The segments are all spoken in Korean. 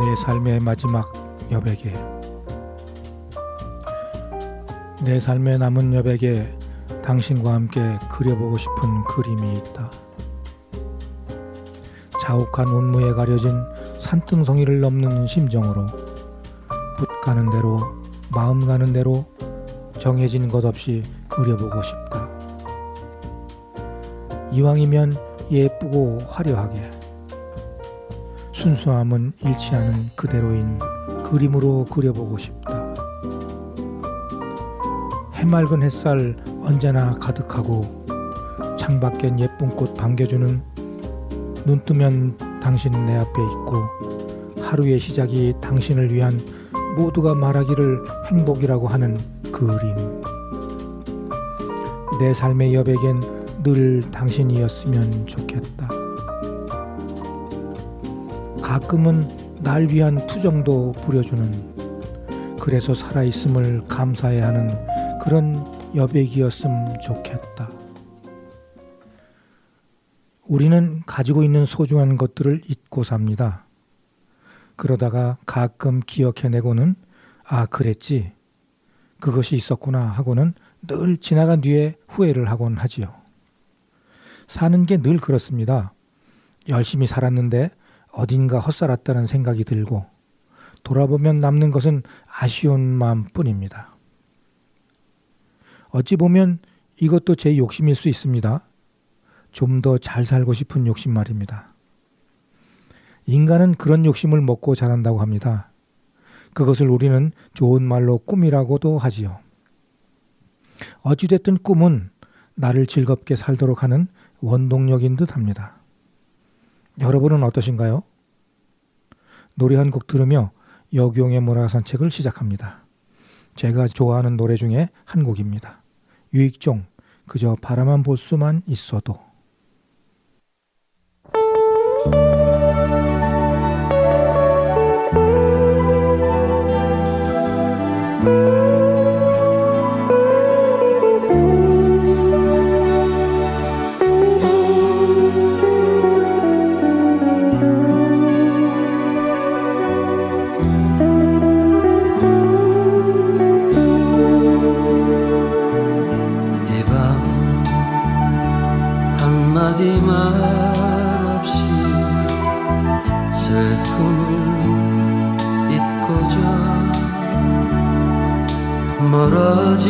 내 삶의 마지막 여백에, 내 삶의 남은 여백에 당신과 함께 그려보고 싶은 그림이 있다. 자욱한 운무에 가려진 산등성이를 넘는 심정으로 붓 가는 대로 마음 가는 대로 정해진 것 없이 그려보고 싶다. 이왕이면 예쁘고 화려하게, 순수함은 잃지 않은 그대로인 그림으로 그려보고 싶다. 해맑은 햇살 언제나 가득하고 창밖엔 예쁜 꽃 반겨주는, 눈 뜨면 당신 내 앞에 있고 하루의 시작이 당신을 위한 모두가 말하기를 행복이라고 하는 그림. 내 삶의 여백엔 늘 당신이었으면 좋겠다. 가끔은 날 위한 투정도 부려주는, 그래서 살아있음을 감사해야 하는 그런 여백이었으면 좋겠다. 우리는 가지고 있는 소중한 것들을 잊고 삽니다. 그러다가 가끔 기억해내고는 아 그랬지, 그것이 있었구나 하고는 늘 지나간 뒤에 후회를 하곤 하지요. 사는 게 늘 그렇습니다. 열심히 살았는데 어딘가 헛살았다는 생각이 들고 돌아보면 남는 것은 아쉬운 마음뿐입니다. 어찌 보면 이것도 제 욕심일 수 있습니다. 좀 더 잘 살고 싶은 욕심 말입니다. 인간은 그런 욕심을 먹고 자란다고 합니다. 그것을 우리는 좋은 말로 꿈이라고도 하지요. 어찌됐든 꿈은 나를 즐겁게 살도록 하는 원동력인 듯 합니다. 여러분은 어떠신가요? 노래 한 곡 들으며 여기용의 문화산책을 시작합니다. 제가 좋아하는 노래 중에 한 곡입니다. 유익종, 그저 바라만 볼 수만 있어도. 한마디 말 없이 슬픔을 잊고자 멀어진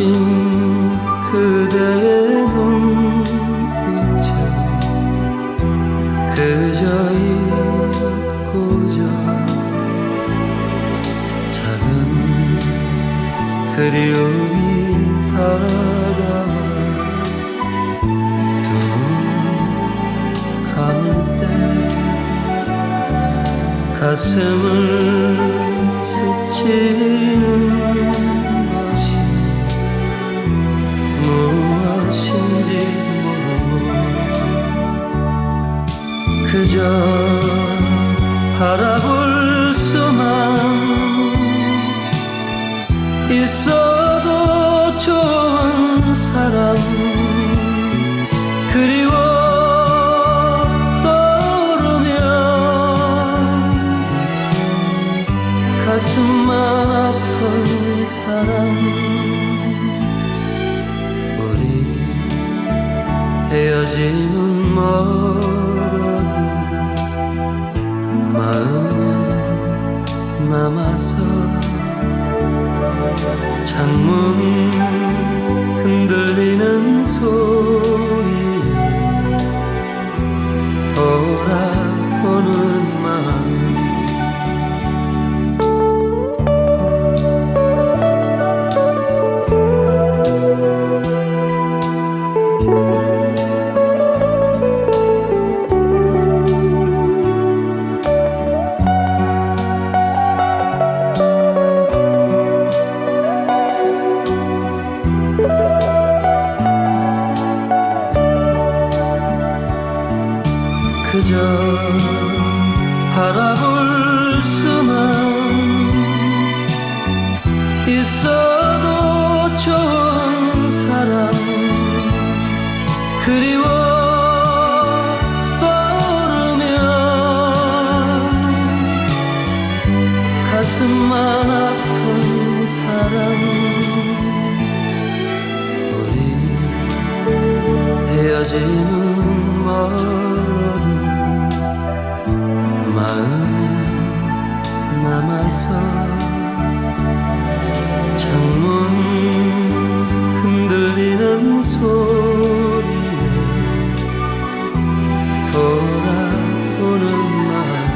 그대의 눈빛에 그저 잊고자 작은 그리움이 다가와 가슴을 스치는 것이 무엇인지 모르고 그저 바라볼 수만 있어도 좋은 사람 그리워 가슴만 아픈 사람 우리 헤어지는 멀어도 마음에 남아서 창문 흔들리는 소리에 돌아보는 마음 그저 바라볼 수만 있어도 좋은 사람 그리워 떠오르면 이제는 멀어도 마음에 남아서 창문 흔들리는 소리에 돌아보는 마음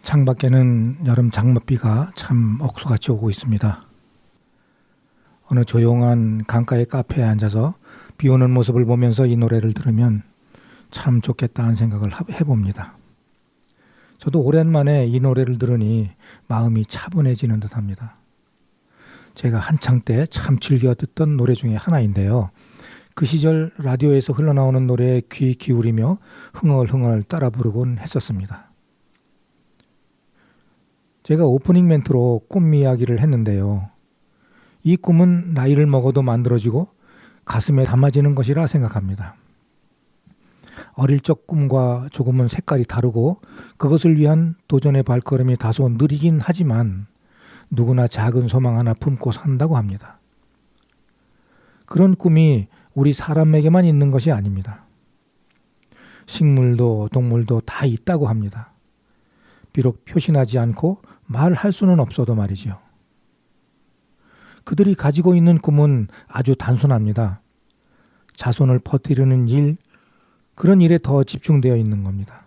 창밖에는 여름 장맛비가 참 억수같이 오고 있습니다. 어느 조용한 강가의 카페에 앉아서 비 오는 모습을 보면서 이 노래를 들으면 참 좋겠다 하는 생각을 해봅니다. 저도 오랜만에 이 노래를 들으니 마음이 차분해지는 듯합니다. 제가 한창 때 참 즐겨 듣던 노래 중에 하나인데요. 그 시절 라디오에서 흘러나오는 노래에 귀 기울이며 흥얼흥얼 따라 부르곤 했었습니다. 제가 오프닝 멘트로 꿈 이야기를 했는데요. 이 꿈은 나이를 먹어도 만들어지고 가슴에 담아지는 것이라 생각합니다. 어릴 적 꿈과 조금은 색깔이 다르고 그것을 위한 도전의 발걸음이 다소 느리긴 하지만 누구나 작은 소망 하나 품고 산다고 합니다. 그런 꿈이 우리 사람에게만 있는 것이 아닙니다. 식물도 동물도 다 있다고 합니다. 비록 표시나지 않고 말할 수는 없어도 말이죠. 그들이 가지고 있는 꿈은 아주 단순합니다. 자손을 퍼뜨리는 일, 그런 일에 더 집중되어 있는 겁니다.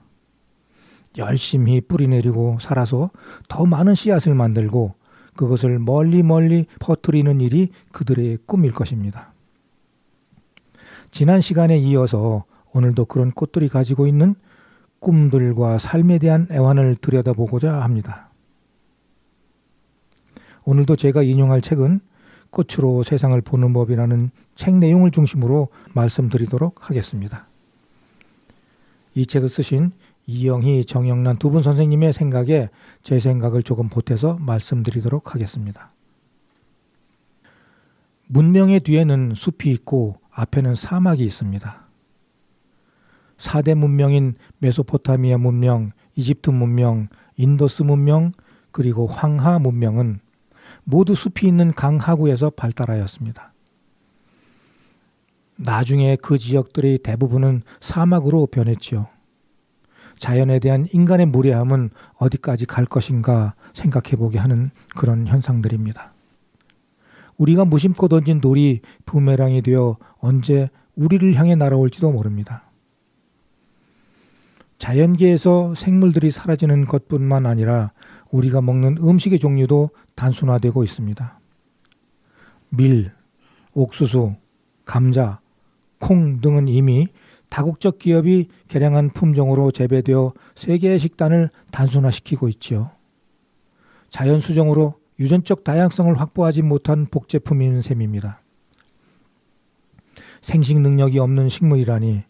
열심히 뿌리내리고 살아서 더 많은 씨앗을 만들고 그것을 멀리 멀리 퍼뜨리는 일이 그들의 꿈일 것입니다. 지난 시간에 이어서 오늘도 그런 꽃들이 가지고 있는 꿈들과 삶에 대한 애환을 들여다보고자 합니다. 오늘도 제가 인용할 책은 꽃으로 세상을 보는 법이라는 책 내용을 중심으로 말씀드리도록 하겠습니다. 이 책을 쓰신 이영희, 정영란 두 분 선생님의 생각에 제 생각을 조금 보태서 말씀드리도록 하겠습니다. 문명의 뒤에는 숲이 있고 앞에는 사막이 있습니다. 4대 문명인 메소포타미아 문명, 이집트 문명, 인도스 문명, 그리고 황하 문명은 모두 숲이 있는 강하구에서 발달하였습니다. 나중에 그 지역들의 대부분은 사막으로 변했지요. 자연에 대한 인간의 무례함은 어디까지 갈 것인가 생각해보게 하는 그런 현상들입니다. 우리가 무심코 던진 돌이 부메랑이 되어 언제 우리를 향해 날아올지도 모릅니다. 자연계에서 생물들이 사라지는 것뿐만 아니라 우리가 먹는 음식의 종류도 단순화되고 있습니다. 밀, 옥수수, 감자, 콩 등은 이미 다국적 기업이 개량한 품종으로 재배되어 세계의 식단을 단순화시키고 있지요. 자연 수정으로 유전적 다양성을 확보하지 못한 복제품인 셈입니다. 생식 능력이 없는 식물이라니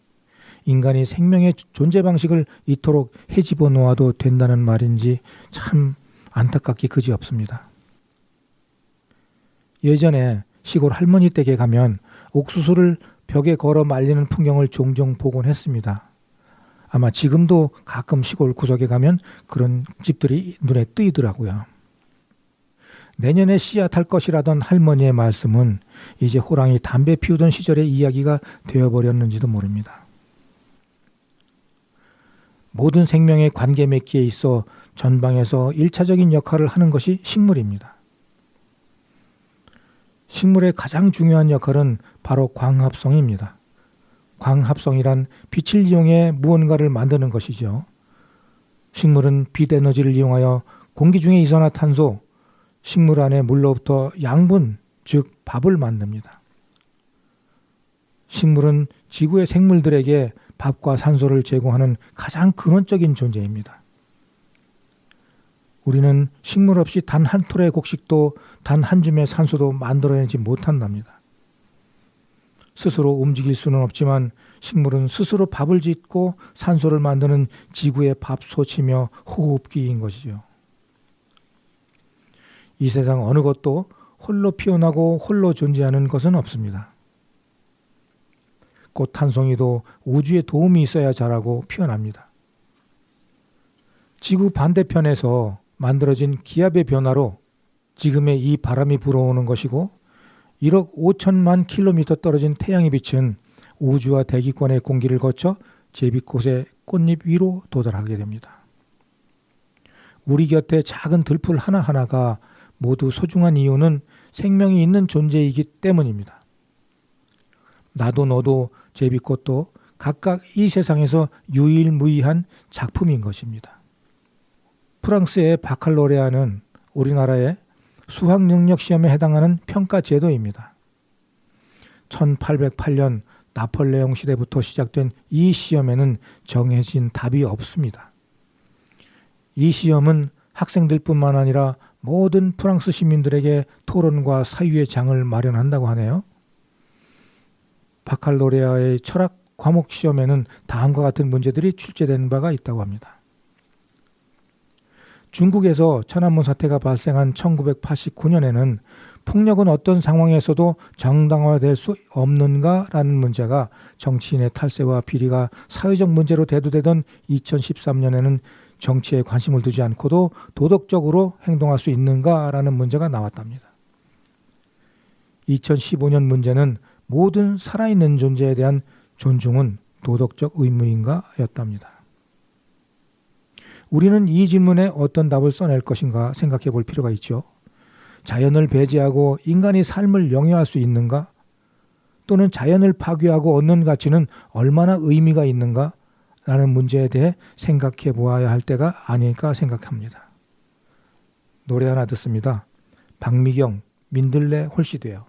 인간이 생명의 존재 방식을 이토록 헤집어 놓아도 된다는 말인지 참 안타깝기 그지없습니다. 예전에 시골 할머니 댁에 가면 옥수수를 벽에 걸어 말리는 풍경을 종종 보곤 했습니다. 아마 지금도 가끔 시골 구석에 가면 그런 집들이 눈에 띄더라고요. 내년에 씨앗할 것이라던 할머니의 말씀은 이제 호랑이 담배 피우던 시절의 이야기가 되어버렸는지도 모릅니다. 모든 생명의 관계 맺기에 있어 전방에서 1차적인 역할을 하는 것이 식물입니다. 식물의 가장 중요한 역할은 바로 광합성입니다. 광합성이란 빛을 이용해 무언가를 만드는 것이죠. 식물은 빛 에너지를 이용하여 공기 중에 이산화탄소, 식물 안에 물로부터 양분, 즉 밥을 만듭니다. 식물은 지구의 생물들에게 밥과 산소를 제공하는 가장 근원적인 존재입니다. 우리는 식물 없이 단 한 톨의 곡식도 단 한 줌의 산소도 만들어내지 못한답니다. 스스로 움직일 수는 없지만 식물은 스스로 밥을 짓고 산소를 만드는 지구의 밥솥이며 호흡기인 것이죠. 이 세상 어느 것도 홀로 피어나고 홀로 존재하는 것은 없습니다. 꽃 한 송이도 우주의 도움이 있어야 자라고 피어납니다. 지구 반대편에서 만들어진 기압의 변화로 지금의 이 바람이 불어오는 것이고 1억 5천만 킬로미터 떨어진 태양의 빛은 우주와 대기권의 공기를 거쳐 제비꽃의 꽃잎 위로 도달하게 됩니다. 우리 곁에 작은 들풀 하나하나가 모두 소중한 이유는 생명이 있는 존재이기 때문입니다. 나도 너도 제비꽃도 각각 이 세상에서 유일무이한 작품인 것입니다. 프랑스의 바칼로레아는 우리나라의 수학 능력 시험에 해당하는 평가 제도입니다. 1808년 나폴레옹 시대부터 시작된 이 시험에는 정해진 답이 없습니다. 이 시험은 학생들뿐만 아니라 모든 프랑스 시민들에게 토론과 사유의 장을 마련한다고 하네요. 바칼로레아의 철학 과목 시험에는 다음과 같은 문제들이 출제된 바가 있다고 합니다. 중국에서 천안문 사태가 발생한 1989년에는 폭력은 어떤 상황에서도 정당화될 수 없는가라는 문제가 정치인의 탈세와 비리가 사회적 문제로 대두되던 2013년에는 정치에 관심을 두지 않고도 도덕적으로 행동할 수 있는가라는 문제가 나왔답니다. 2015년 문제는 모든 살아있는 존재에 대한 존중은 도덕적 의무인가 였답니다. 우리는 이 질문에 어떤 답을 써낼 것인가 생각해 볼 필요가 있죠. 자연을 배제하고 인간이 삶을 영위할 수 있는가? 또는 자연을 파괴하고 얻는 가치는 얼마나 의미가 있는가? 라는 문제에 대해 생각해 보아야 할 때가 아닐까 생각합니다. 노래 하나 듣습니다. 박미경, 민들레 홀씨되어.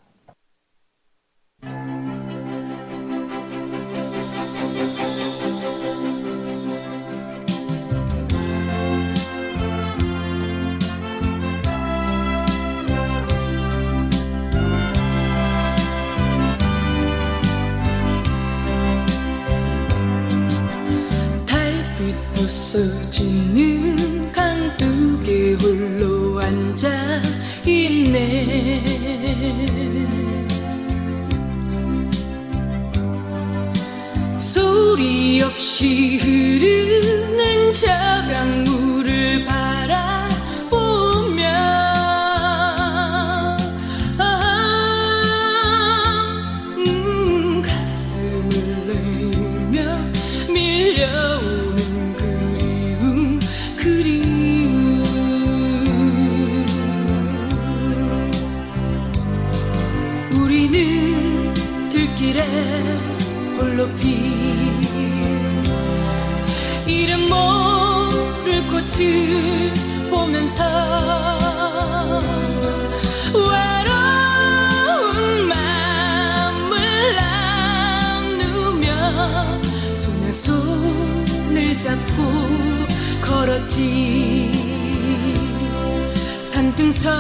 부서지는 강둑에 홀로 앉아 있네. 소리 없이 흐르는 저 강물을 바라보며 가슴을 내며 밀려오는 우리는 들길에 홀로 핀 이름 모를 꽃을 보면서 외로운 마음을 나누며 손에 손을 잡고 걸었지. 산등성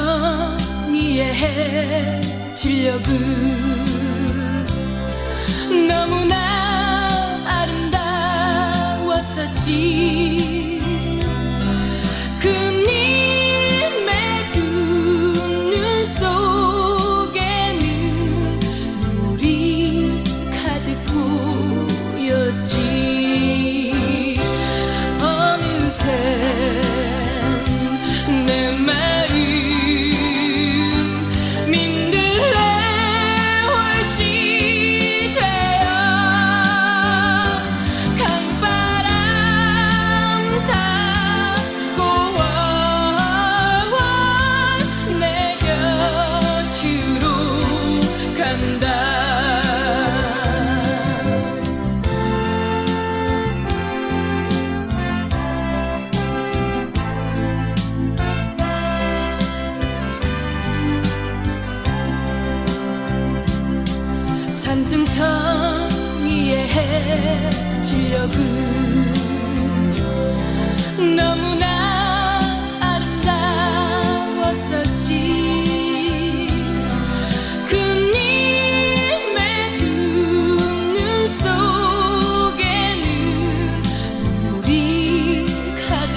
위에 진력은 너무나 아름다웠었지. 그님의 두 눈 속에는 눈물이 가득 고였지. 어느새 내 마음 민들레 홀씨 되어 강바람 타고 내 곁으로 간다. 산등성 위에 진력은 너무나 아름다웠었지. 그님의 두 눈 속에는 눈물이 가득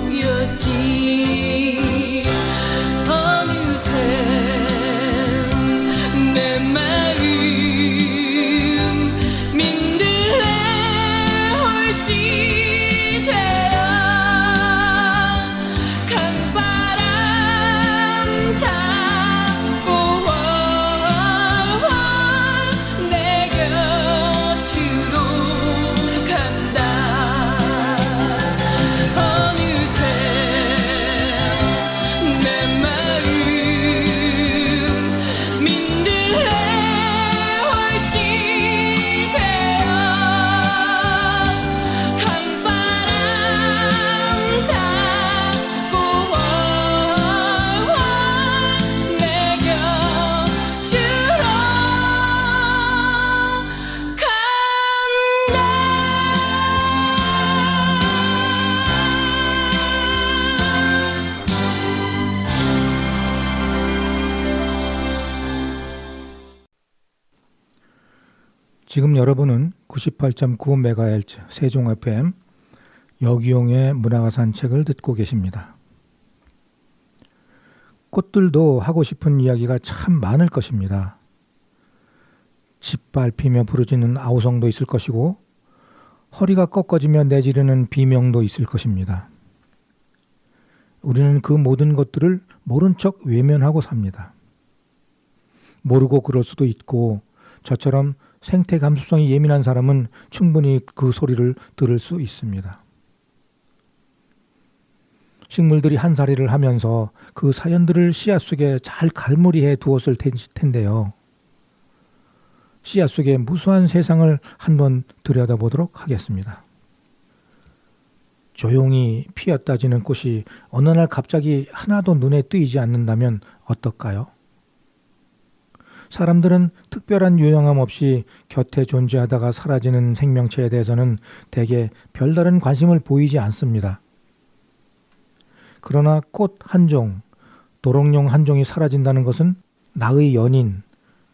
고였지. 지금 여러분은 98.9MHz 세종 FM 여기용의 문화가 산책을 듣고 계십니다. 꽃들도 하고 싶은 이야기가 참 많을 것입니다. 짓밟히며 부르짖는 아우성도 있을 것이고 허리가 꺾어지며 내지르는 비명도 있을 것입니다. 우리는 그 모든 것들을 모른 척 외면하고 삽니다. 모르고 그럴 수도 있고 저처럼 생태 감수성이 예민한 사람은 충분히 그 소리를 들을 수 있습니다. 식물들이 한살이를 하면서 그 사연들을 씨앗 속에 잘 갈무리해 두었을 텐데요. 씨앗 속의 무수한 세상을 한번 들여다보도록 하겠습니다. 조용히 피었다지는 꽃이 어느 날 갑자기 하나도 눈에 띄지 않는다면 어떨까요? 사람들은 특별한 유형함 없이 곁에 존재하다가 사라지는 생명체에 대해서는 대개 별다른 관심을 보이지 않습니다. 그러나 꽃 한 종, 도롱뇽 한 종이 사라진다는 것은 나의 연인,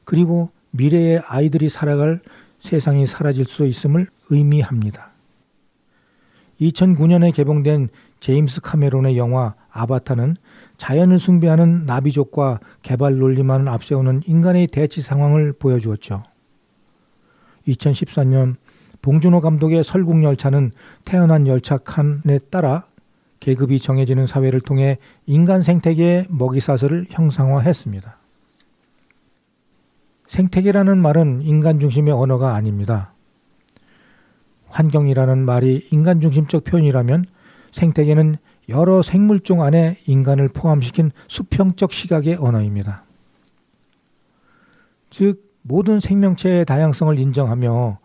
그리고 미래의 아이들이 살아갈 세상이 사라질 수 있음을 의미합니다. 2009년에 개봉된 제임스 카메론의 영화 아바타는 자연을 숭배하는 나비족과 개발 논리만을 앞세우는 인간의 대치 상황을 보여주었죠. 2014년 봉준호 감독의 설국열차는 태어난 열차 칸에 따라 계급이 정해지는 사회를 통해 인간 생태계의 먹이사슬을 형상화했습니다. 생태계라는 말은 인간 중심의 언어가 아닙니다. 환경이라는 말이 인간 중심적 표현이라면 생태계는 여러 생물종 안에 인간을 포함시킨 수평적 시각의 언어입니다. 즉 모든 생명체의 다양성을 인정하며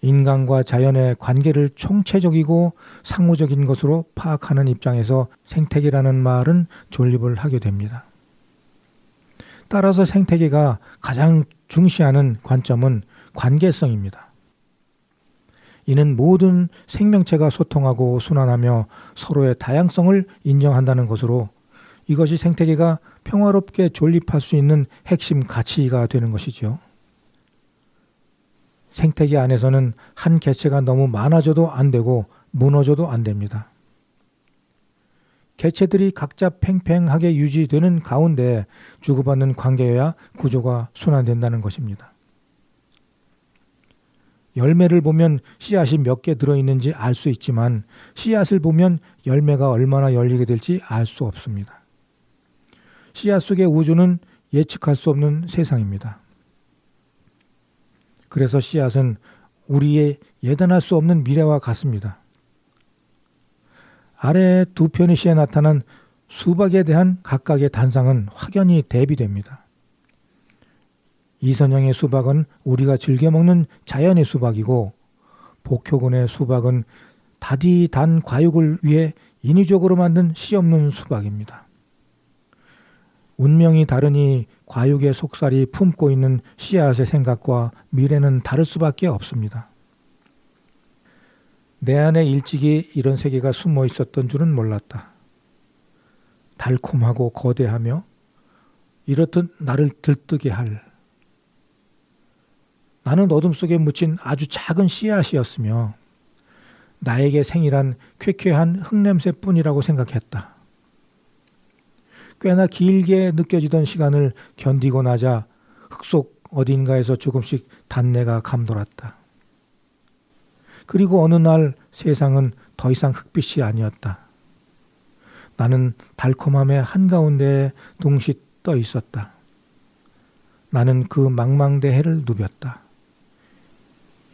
인간과 자연의 관계를 총체적이고 상호적인 것으로 파악하는 입장에서 생태계라는 말은 존립을 하게 됩니다. 따라서 생태계가 가장 중시하는 관점은 관계성입니다. 이는 모든 생명체가 소통하고 순환하며 서로의 다양성을 인정한다는 것으로 이것이 생태계가 평화롭게 존립할 수 있는 핵심 가치가 되는 것이지요. 생태계 안에서는 한 개체가 너무 많아져도 안 되고 무너져도 안 됩니다. 개체들이 각자 팽팽하게 유지되는 가운데 주고받는 관계여야 구조가 순환된다는 것입니다. 열매를 보면 씨앗이 몇 개 들어있는지 알 수 있지만 씨앗을 보면 열매가 얼마나 열리게 될지 알 수 없습니다. 씨앗 속의 우주는 예측할 수 없는 세상입니다. 그래서 씨앗은 우리의 예단할 수 없는 미래와 같습니다. 아래 두 편의 시에 나타난 수박에 대한 각각의 단상은 확연히 대비됩니다. 이선영의 수박은 우리가 즐겨 먹는 자연의 수박이고 복효군의 수박은 다디 단 과육을 위해 인위적으로 만든 씨 없는 수박입니다. 운명이 다르니 과육의 속살이 품고 있는 씨앗의 생각과 미래는 다를 수밖에 없습니다. 내 안에 일찍이 이런 세계가 숨어 있었던 줄은 몰랐다. 달콤하고 거대하며 이렇듯 나를 들뜨게 할 나는 어둠 속에 묻힌 아주 작은 씨앗이었으며 나에게 생이란 쾌쾌한 흙냄새뿐이라고 생각했다. 꽤나 길게 느껴지던 시간을 견디고 나자 흙 속 어딘가에서 조금씩 단내가 감돌았다. 그리고 어느 날 세상은 더 이상 흙빛이 아니었다. 나는 달콤함의 한가운데에 동시 떠 있었다. 나는 그 망망대해를 누볐다.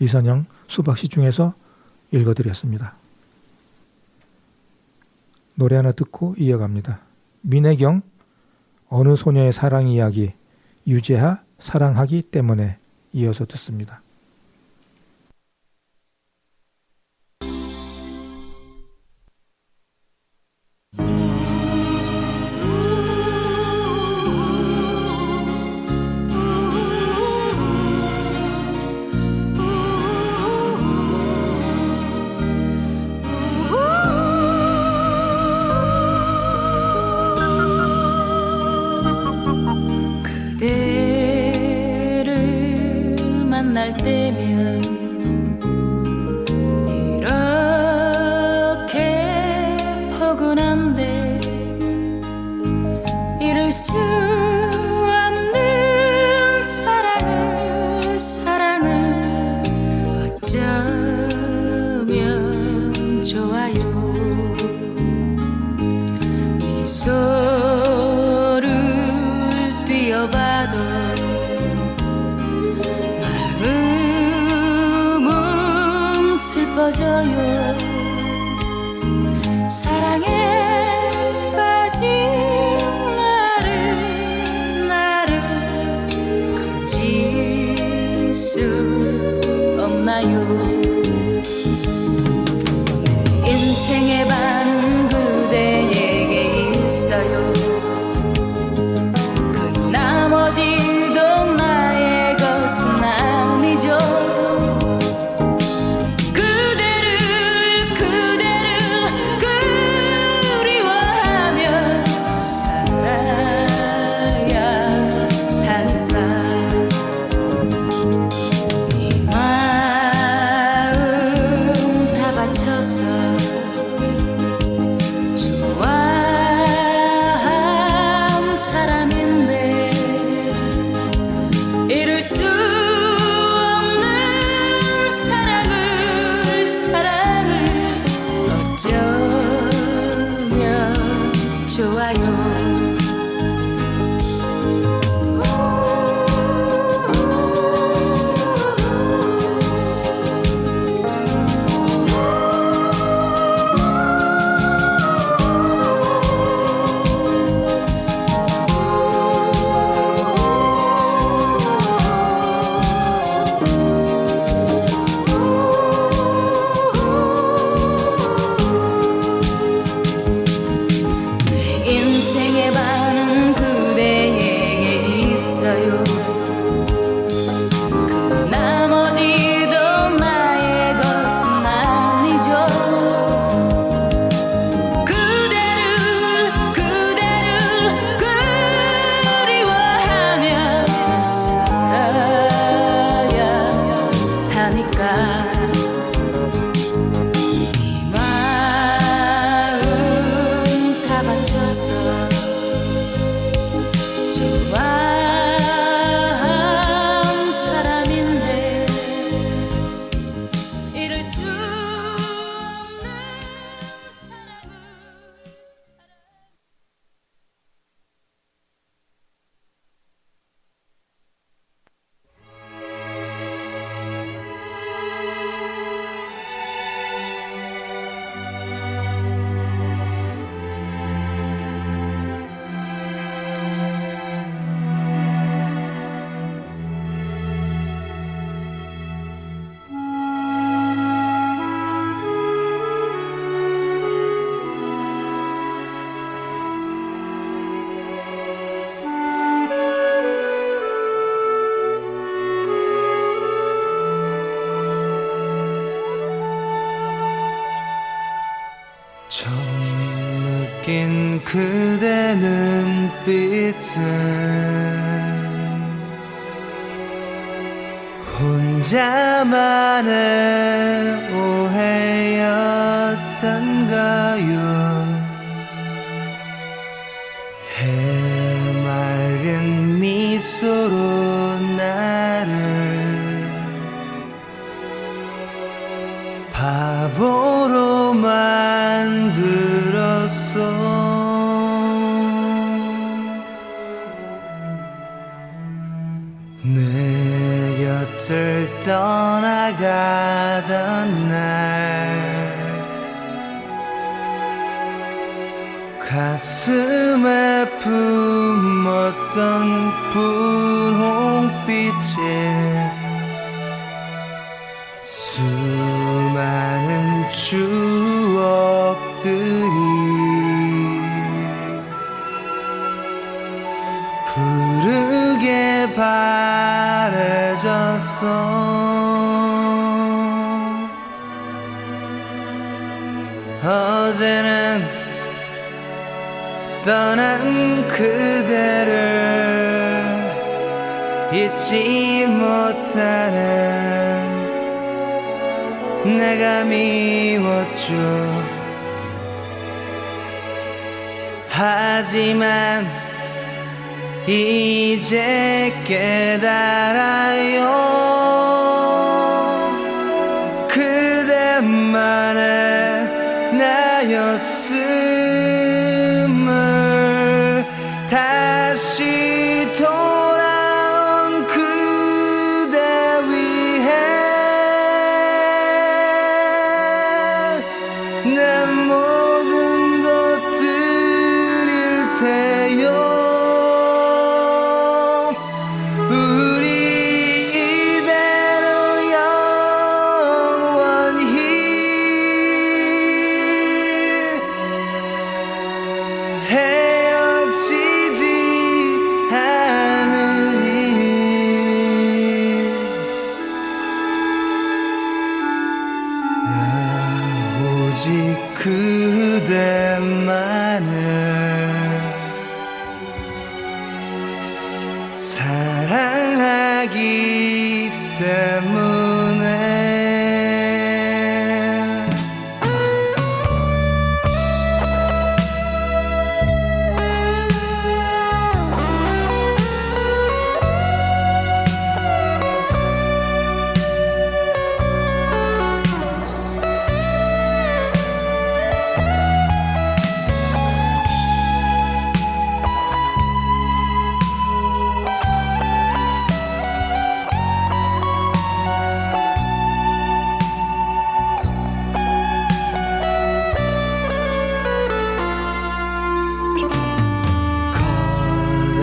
이선영 수박시 중에서 읽어드렸습니다. 노래 하나 듣고 이어갑니다. 민혜경 어느 소녀의 사랑 이야기 유재하 사랑하기 때문에 이어서 듣습니다. 그대를 만날 때면 이렇게 포근한데 이룰 수 없는 사랑을 어쩌면 좋아요. 미소를 띄어봐도 마음은 슬퍼져요. 사랑에 빠진 나를 건질 수 없나요? 내 인생의 반은 그대에게 있어요. 그 나머지도 나의 것은 아니죠. 그대를 그리워하며 살아야 하니까 이 마음 다 바쳐서 좋아한 사람인데 이룰 수 없는 사랑을 어쩌면 좋아요. 인생의 반은 그대에게 있어요. 그 나머지도 나의 것은 아니죠. 그대를 그리워하며 살아야 하니까 이 마음 다 바쳐서 좋아한 사람인데 이룰 수 없는 사랑을 처음 느낀 그대 눈빛은 혼자만의 오해였던가요? 해맑은 미소로 나를 바보로 만들었어. 내 곁을 떠나가던 날 가슴에 품었던 분홍빛에 수많은 추억들이 푸르게 바래졌어. 어제는 떠난 그대를 잊지 못하는 내가 미웠죠. 하지만 이제 깨달아요. 그대만의 나였음을. 다시 돌아온 그대 위해 내 모든 것 드릴 테요. 우리 이대로 영원히 헤어지지 않으리. 나 오직 그대만을 사랑하기 때문에.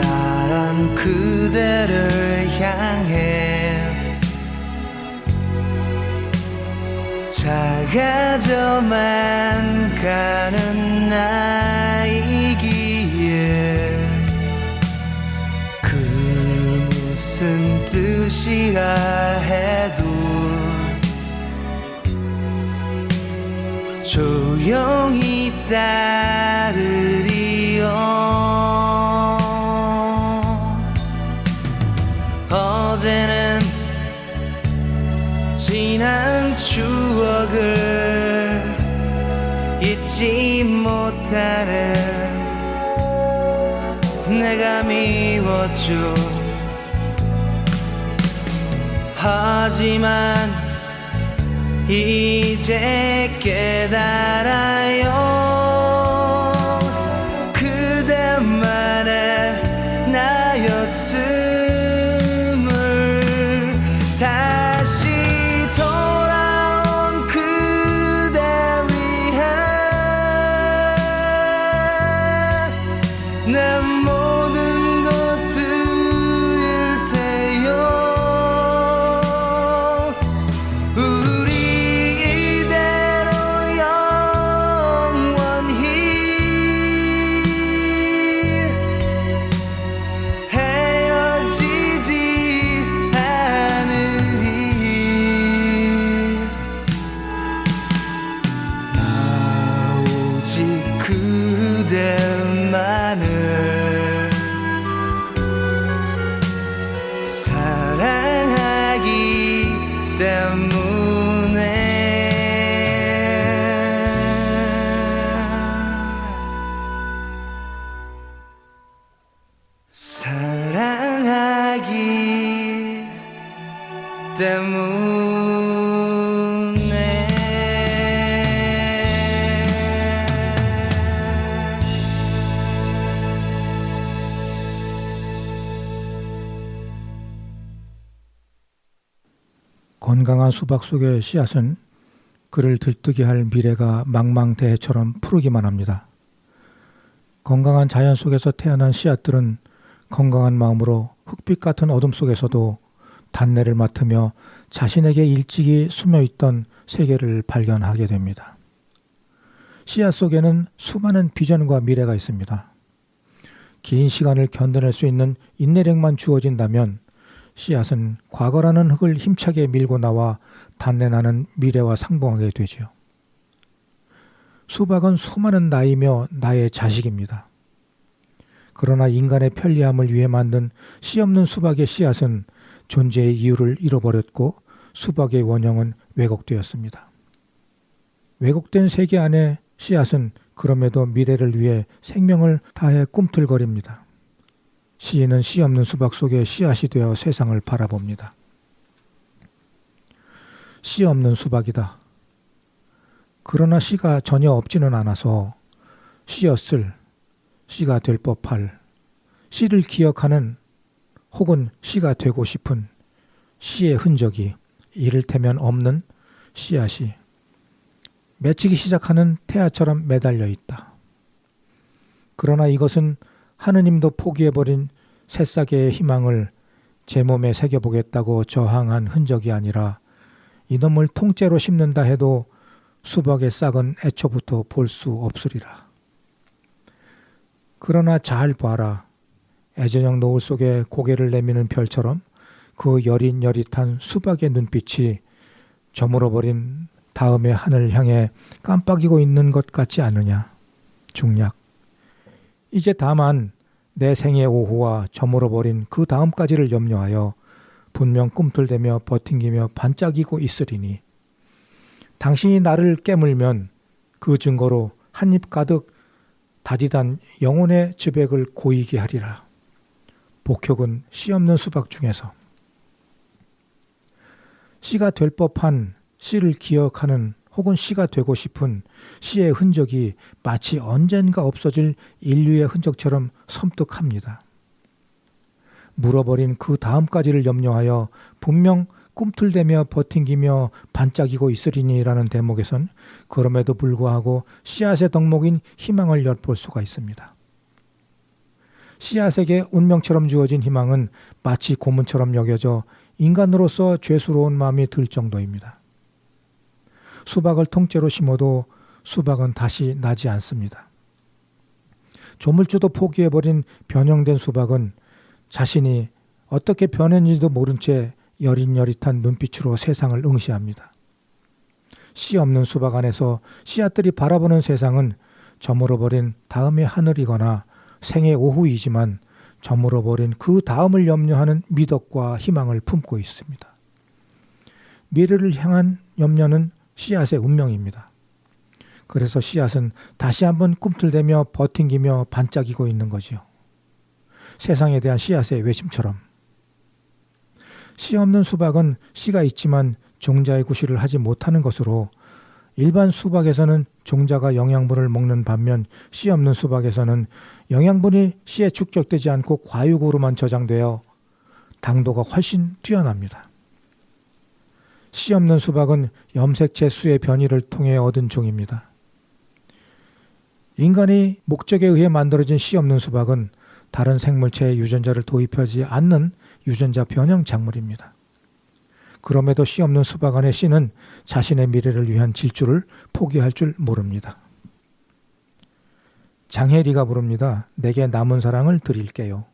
커다란 그대를 향해 작아져만 가는 나이기에 그 무슨 뜻이라 해도 조용히 따르리요. 어제는 지난 추억을 잊지 못하는 내가 미웠죠. 하지만 이제 깨달아요. 그대만의 나였음을. 다시 돌아온 그대 위해 내 모든 것 드릴 테요. 우리 이대로 영원히 헤어지지 않으리. 나 오직 그대만을 사랑하기 때문에. 사랑하기 때문에. 건강한 수박 속의 씨앗은 그를 들뜨게 할 미래가 망망대해처럼 푸르기만 합니다. 건강한 자연 속에서 태어난 씨앗들은 건강한 마음으로 흙빛 같은 어둠 속에서도 단내를 맡으며 자신에게 일찍이 숨어있던 세계를 발견하게 됩니다. 씨앗 속에는 수많은 비전과 미래가 있습니다. 긴 시간을 견뎌낼 수 있는 인내력만 주어진다면 씨앗은 과거라는 흙을 힘차게 밀고 나와 단내나는 미래와 상봉하게 되지요. 수박은 수많은 나이며 나의 자식입니다. 그러나 인간의 편리함을 위해 만든 씨 없는 수박의 씨앗은 존재의 이유를 잃어버렸고 수박의 원형은 왜곡되었습니다. 왜곡된 세계 안에 씨앗은 그럼에도 미래를 위해 생명을 다해 꿈틀거립니다. 시인은 씨 없는 수박 속에 씨앗이 되어 세상을 바라봅니다. 씨 없는 수박이다. 그러나 씨가 전혀 없지는 않아서 씨였을, 씨가 될 법할, 씨를 기억하는 혹은 씨가 되고 싶은 씨의 흔적이 이를테면 없는 씨앗이 맺히기 시작하는 태아처럼 매달려 있다. 그러나 이것은 하느님도 포기해버린 새싹의 희망을 제 몸에 새겨보겠다고 저항한 흔적이 아니라 이놈을 통째로 심는다 해도 수박의 싹은 애초부터 볼 수 없으리라. 그러나 잘 봐라. 애저녁 노을 속에 고개를 내미는 별처럼 그 여릿여릿한 수박의 눈빛이 저물어버린 다음의 하늘 향해 깜빡이고 있는 것 같지 않느냐. 중략. 이제 다만 내 생의 오후와 저물어버린 그 다음까지를 염려하여 분명 꿈틀대며 버팅기며 반짝이고 있으리니 당신이 나를 깨물면 그 증거로 한 입 가득 다디단 영혼의 즈백을 고이게 하리라. 복혁은 씨 없는 수박 중에서 씨가 될 법한 씨를 기억하는 혹은 씨가 되고 싶은 씨의 흔적이 마치 언젠가 없어질 인류의 흔적처럼 섬뜩합니다. 물어버린 그 다음까지를 염려하여 분명 꿈틀대며 버팅기며 반짝이고 있으리니라는 대목에선 그럼에도 불구하고 씨앗의 덕목인 희망을 엿볼 수가 있습니다. 씨앗에게 운명처럼 주어진 희망은 마치 고문처럼 여겨져 인간으로서 죄스러운 마음이 들 정도입니다. 수박을 통째로 심어도 수박은 다시 나지 않습니다. 조물주도 포기해버린 변형된 수박은 자신이 어떻게 변했는지도 모른 채 여릿여릿한 눈빛으로 세상을 응시합니다. 씨 없는 수박 안에서 씨앗들이 바라보는 세상은 저물어버린 다음의 하늘이거나 생의 오후이지만 저물어버린 그 다음을 염려하는 미덕과 희망을 품고 있습니다. 미래를 향한 염려는 씨앗의 운명입니다. 그래서 씨앗은 다시 한번 꿈틀대며 버팅기며 반짝이고 있는 거지요. 세상에 대한 씨앗의 외침처럼. 씨 없는 수박은 씨가 있지만 종자의 구실을 하지 못하는 것으로 일반 수박에서는 종자가 영양분을 먹는 반면 씨 없는 수박에서는 영양분이 씨에 축적되지 않고 과육으로만 저장되어 당도가 훨씬 뛰어납니다. 씨 없는 수박은 염색체 수의 변이를 통해 얻은 종입니다. 인간이 목적에 의해 만들어진 씨 없는 수박은 다른 생물체의 유전자를 도입하지 않는 유전자 변형 작물입니다. 그럼에도 씨 없는 수박 안의 씨는 자신의 미래를 위한 질주를 포기할 줄 모릅니다. 장혜리가 부릅니다. 내게 남은 사랑을 드릴게요.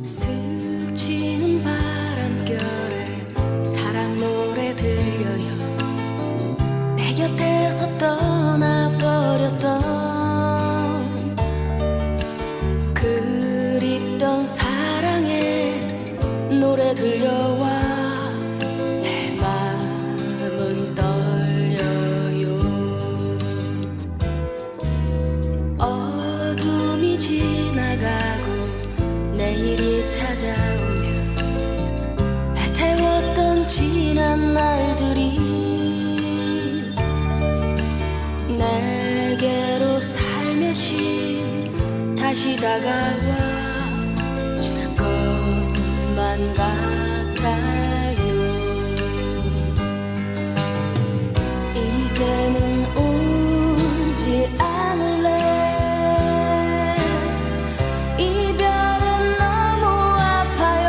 스치는 바람결에 사랑 노래 들려요. 내 곁에서 떠나버렸던 그립던 사랑의 노래 들려와 내 마음은 떨려요. 어둠이 지나가고 내일이 찾아오면 애태웠던 지난 날들이 내게로 살며시 다시 다가와 줄 것만 같아요. 이제는 울지 않을래. 이별은 너무 아파요.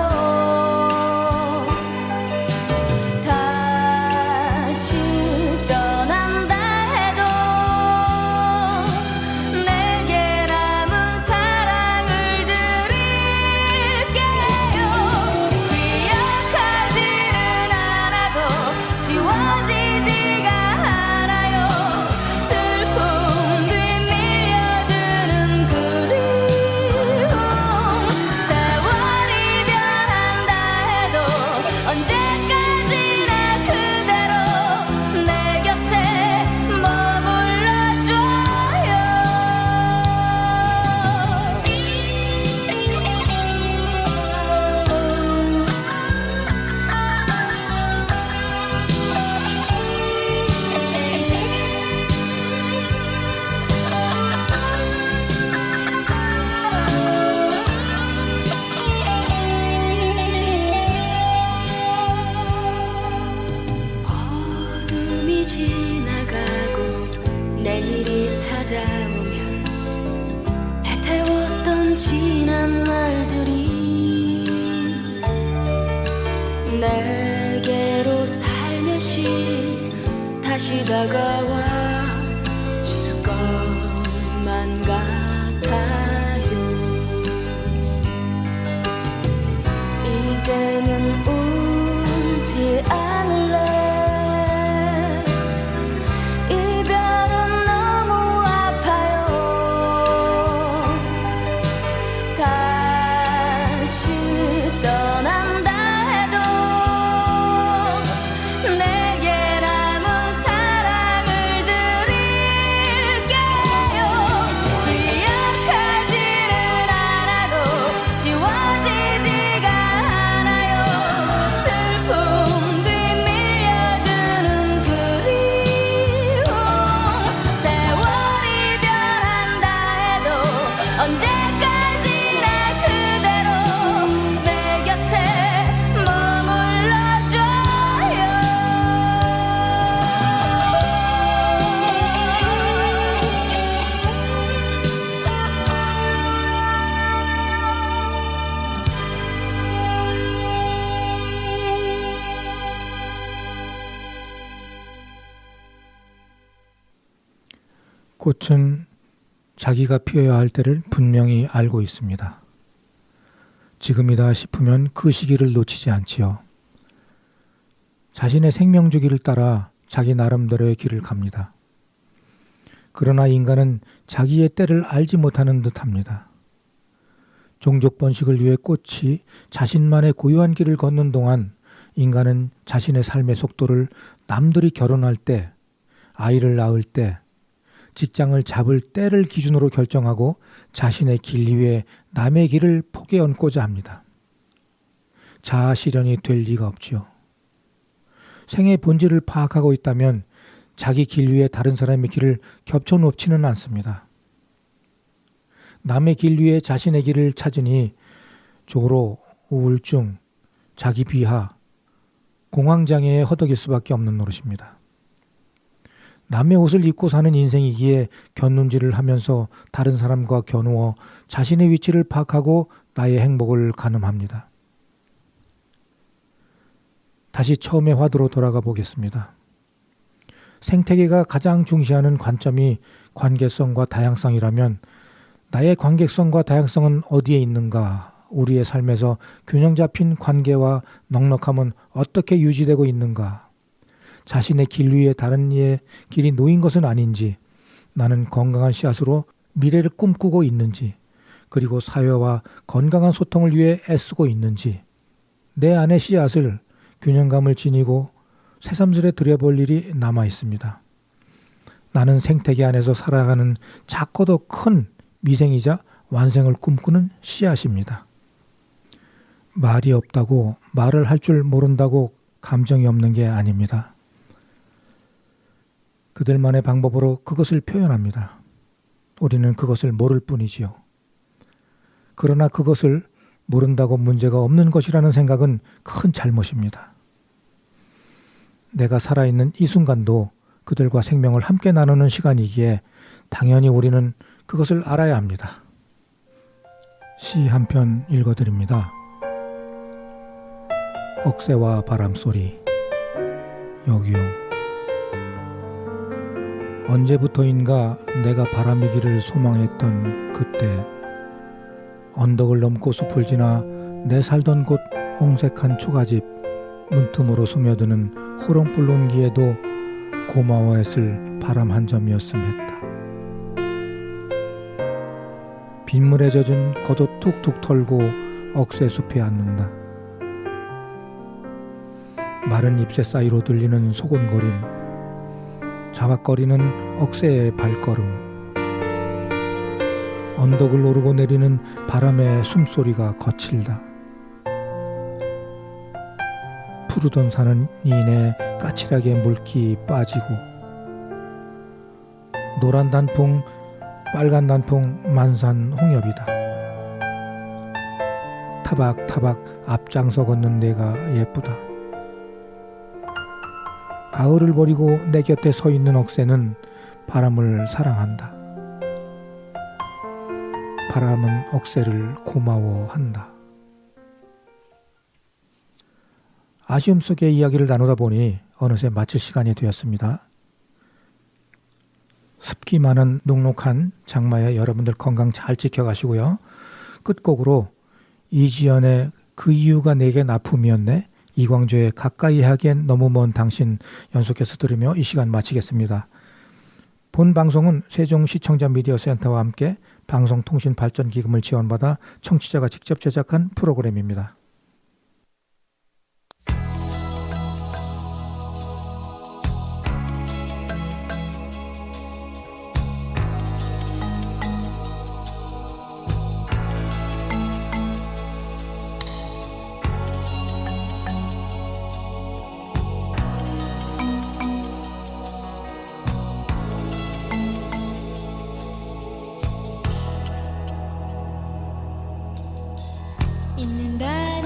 지나가고 내일이 찾아오면 애태웠던 지난 날들이 내게로 살며시 다시 다가와 줄 것만 같아요. 이제는 울지 않을래. 이별은 너무 아파요. 다시 떠난다 해도 내게 남은 사랑을 드릴게요. 기억하지는 않아도 지워지지가 않아요. 슬픔 뒤 밀려드는 그리움. 세월이 변한다 해도 언제까지나 그대로 내 곁에 꽃은 자기가 피어야 할 때를 분명히 알고 있습니다. 지금이다 싶으면 그 시기를 놓치지 않지요. 자신의 생명주기를 따라 자기 나름대로의 길을 갑니다. 그러나 인간은 자기의 때를 알지 못하는 듯합니다. 종족 번식을 위해 꽃이 자신만의 고유한 길을 걷는 동안 인간은 자신의 삶의 속도를 남들이 결혼할 때, 아이를 낳을 때, 직장을 잡을 때를 기준으로 결정하고 자신의 길 위에 남의 길을 포개 얹고자 합니다. 자아 실현이 될 리가 없지요. 생의 본질을 파악하고 있다면 자기 길 위에 다른 사람의 길을 겹쳐 놓지는 않습니다. 남의 길 위에 자신의 길을 찾으니 조로, 우울증, 자기 비하, 공황장애에 허덕일 수밖에 없는 노릇입니다. 남의 옷을 입고 사는 인생이기에 곁눈질을 하면서 다른 사람과 겨누어 자신의 위치를 파악하고 나의 행복을 가늠합니다. 다시 처음의 화두로 돌아가 보겠습니다. 생태계가 가장 중시하는 관점이 관계성과 다양성이라면 나의 관계성과 다양성은 어디에 있는가? 우리의 삶에서 균형 잡힌 관계와 넉넉함은 어떻게 유지되고 있는가? 자신의 길 위에 다른 이의 길이 놓인 것은 아닌지, 나는 건강한 씨앗으로 미래를 꿈꾸고 있는지, 그리고 사회와 건강한 소통을 위해 애쓰고 있는지, 내 안의 씨앗을 균형감을 지니고 새삼스레 들여볼 일이 남아 있습니다. 나는 생태계 안에서 살아가는 작고도 큰 미생이자 완생을 꿈꾸는 씨앗입니다. 말이 없다고, 말을 할 줄 모른다고 감정이 없는 게 아닙니다. 그들만의 방법으로 그것을 표현합니다. 우리는 그것을 모를 뿐이지요. 그러나 그것을 모른다고 문제가 없는 것이라는 생각은 큰 잘못입니다. 내가 살아있는 이 순간도 그들과 생명을 함께 나누는 시간이기에 당연히 우리는 그것을 알아야 합니다. 시 한 편 읽어드립니다. 억새와 바람소리. 여기요. 언제부터인가 내가 바람이기를 소망했던 그때, 언덕을 넘고 숲을 지나 내 살던 곳 옹색한 초가집 문틈으로 스며드는 호롱불 온기에도 고마워했을 바람 한 점이었음 했다. 빗물에 젖은 겉옷 툭툭 털고 억새 숲에 앉는다. 마른 잎새 사이로 들리는 소곤거림, 자박거리는 억새의 발걸음, 언덕을 오르고 내리는 바람의 숨소리가 거칠다. 푸르던 산은 이내 까칠하게 물기 빠지고, 노란 단풍, 빨간 단풍 만산 홍엽이다. 타박타박 앞장서 걷는 내가 예쁘다. 가을을 버리고 내 곁에 서 있는 억새는 바람을 사랑한다. 바람은 억새를 고마워한다. 아쉬움 속의 이야기를 나누다 보니 어느새 마칠 시간이 되었습니다. 습기 많은 눅눅한 장마에 여러분들 건강 잘 지켜가시고요. 끝곡으로 이지연의 그 이유가 내겐 아픔이었네, 이광조의 가까이 하기엔 너무 먼 당신 연속해서 들으며 이 시간 마치겠습니다. 본 방송은 세종시청자 미디어센터와 함께 방송통신발전기금을 지원받아 청취자가 직접 제작한 프로그램입니다. 있는 달이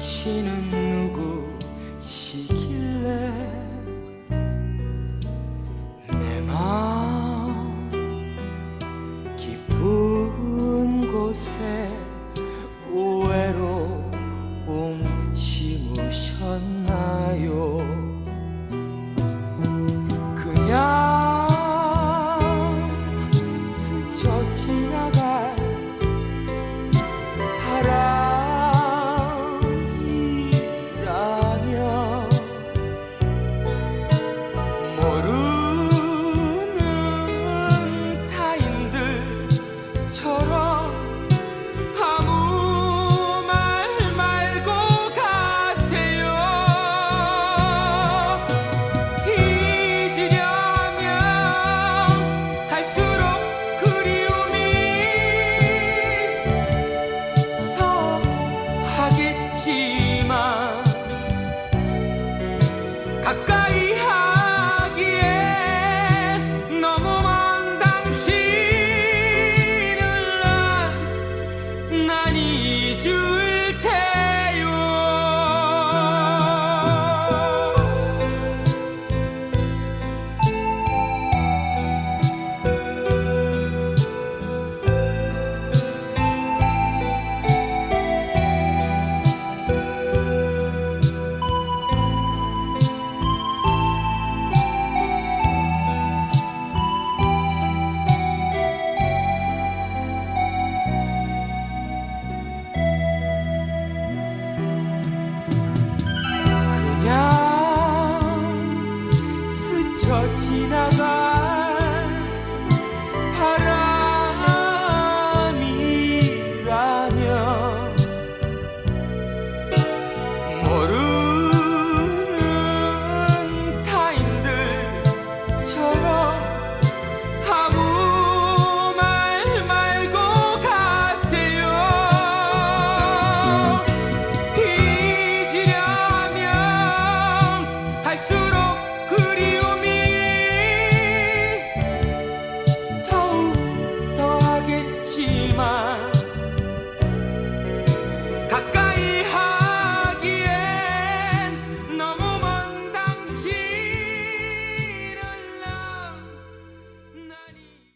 당신은 누구시길래 내 마음 깊은 곳에